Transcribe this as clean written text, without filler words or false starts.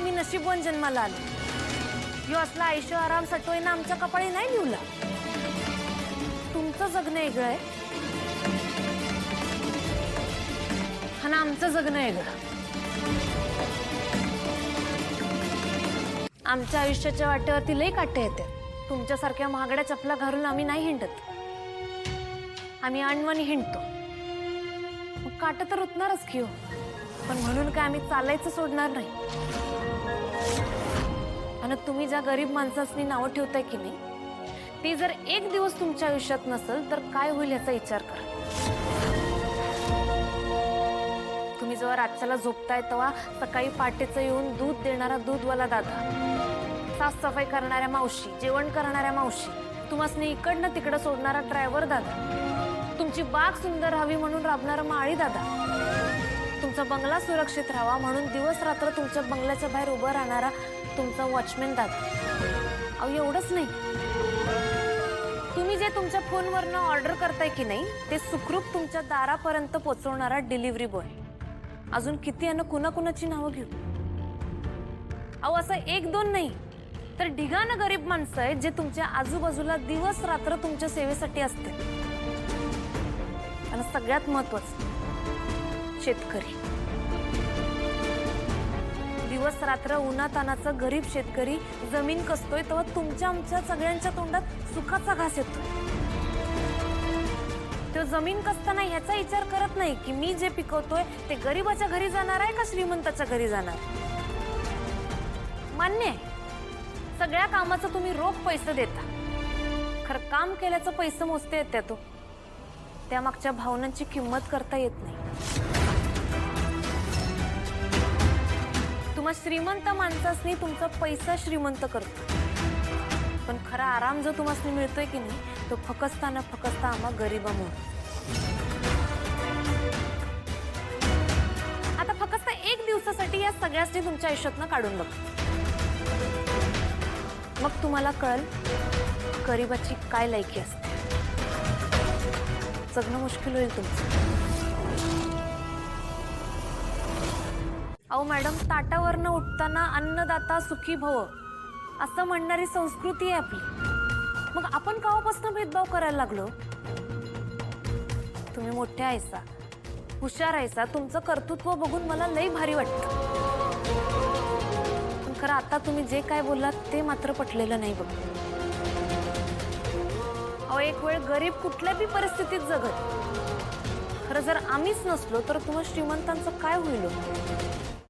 आम्ही नशीबवान जन्माला आलो. यो असला आयुष्य आराम सटोईना आमच्या कपाळी नाही लिवला. तुमचं जगणं वेगळं आहे आणि आमचं जगणं वेगळं. आमच्या आयुष्याच्या वाटेवरती लई काटे येते. तुमच्यासारख्या महागड्या चपला घालून आम्ही नाही हिंडत. आम्ही अणवणी हिंडतो. मग काट तर उतणारच की हो, पण म्हणून काय आम्ही चालायचं सोडणार नाही. आणि तुम्ही ज्या गरीब माणसांनी नावं ठेवताय की नाही, ती जर एक दिवस तुमच्या आयुष्यात नसेल तर काय होईल याचा विचार करा. तुम्ही जेव्हा रातच्याला झोपताय तेव्हा सकाळी पाटेचं येऊन दूध देणारा दूधवाला दादा, साफसफाई करणाऱ्या मावशी, जेवण करणाऱ्या मावशी, तुम्हासनी इकडनं तिकडं सोडणारा ड्रायव्हर दादा, तुमची बाग सुंदर राहावी म्हणून राबणारा माळी दादा, तुमचा बंगला सुरक्षित राहावा म्हणून दिवस रात्र तुमच्या बंगल्याच्या बाहेर उभं राहणारा तुमचा वॉचमॅन दादा. अहो एवढंच नाही, तुम्ही जे तुमच्या फोनवरनं ऑर्डर करताय की नाही ते सुखरूप तुमच्या दारापर्यंत पोहोचवणारा डिलिव्हरी बॉय. अजून किती आणि कुणाकुणाची नावं घेऊ. अहो असं एक दोन नाही तर ढिगानं गरीब माणसं आहेत जे तुमच्या आजूबाजूला दिवस रात्र तुमच्या सेवेसाठी असते. आणि सगळ्यात महत्वाचं शेतकरी. दिवस रात्र उन्हातानाचा गरीब शेतकरी जमीन कसतोय तेव्हा तुमच्या आमच्या सगळ्यांच्या तोंडात सुखाचा घास येतो. तो जमीन कसताना ह्याचा विचार करत नाही की मी जे पिकवतोय ते गरीबाच्या घरी जाणार आहे का श्रीमंताच्या घरी जाणार. मान्य आहे, सगळ्या कामाचं तुम्ही रोख पैसे देता, खरं काम केल्याचं पैसे मोजते येते तो, त्या मागच्या भावनांची किंमत करता येत नाही. तुम्हा श्रीमंत माणसासनी तुमचा पैसा श्रीमंत करतो, पण खरा आराम जो तुम्हाला मिळतोय की नाही तो फकस्ता आम्हा गरीबामुळे. आता फक्त एक दिवसासाठी या सगळ्यासनी तुमच्या आयुष्यातनं काढून बघ, मग तुम्हाला कळेल गरीबाची काय लायकी असते. जगणं मुश्किल होईल तुमचं. अहो मॅडम, ताटावरनं उठताना अन्नदाता सुखी भव असं म्हणणारी संस्कृती आहे आपली. मग आपण केव्हापासून भेदभाव करायला लागलो. तुम्ही मोठ्या आहेसा, हुशार आहेसा, तुमचं कर्तृत्व बघून मला लई भारी वाटतं. पण खरं आता तुम्ही जे काय बोललात ते मात्र पटलेलं नाही बघ. अहो एक वेळ गरीब कुठल्या बी परिस्थितीत जगत, खरं जर आम्हीच नसलो तर तुम्हा श्रीमंतांचं काय होईल.